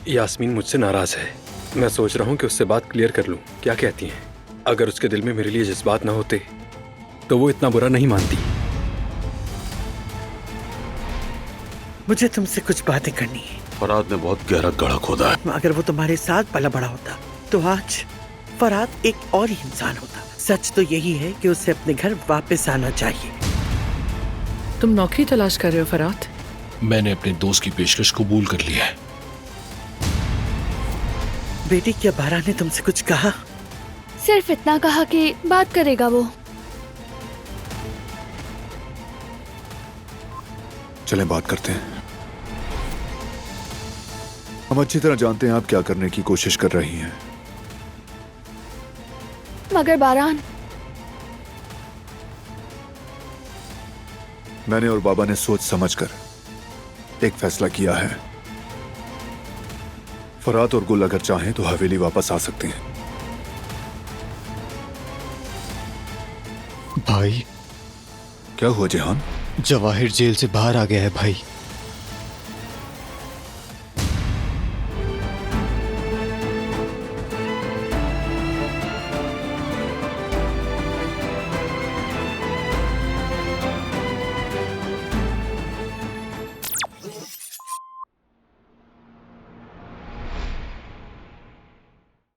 यास्मीन मुझसे नाराज है। मैं सोच रहा हूँ कि उससे बात क्लियर कर लूँ। क्या कहती हैं? अगर उसके दिल में मेरे लिए जज्बात ना होते तो वो इतना बुरा नहीं मानती। मुझे तुमसे कुछ बातें करनी है। फरहाद ने बहुत गहरा गड्ढा खोदा है। अगर वो तुम्हारे साथ पला बड़ा होता तो आज फरहाद एक और ही इंसान होता। सच तो यही है कि उसे अपने घर वापस आना चाहिए। तुम नौकरी तलाश कर रहे हो फरहाद? मैंने अपने दोस्त की पेशकश कबूल कर ली है। बेटी, क्या बारा ने तुमसे कुछ कहा? सिर्फ इतना कहा कि बात करेगा वो। चलें बात करते हैं। हम अच्छी तरह जानते हैं आप क्या करने की कोशिश कर रही हैं। मगर बारान, मैंने और बाबा ने सोच समझकर एक फैसला किया है। फरहाद और गुल अगर चाहें तो हवेली वापस आ सकते हैं। भाई, क्या हुआ जेहान? जवाहिर जेल से बाहर आ गया है भाई।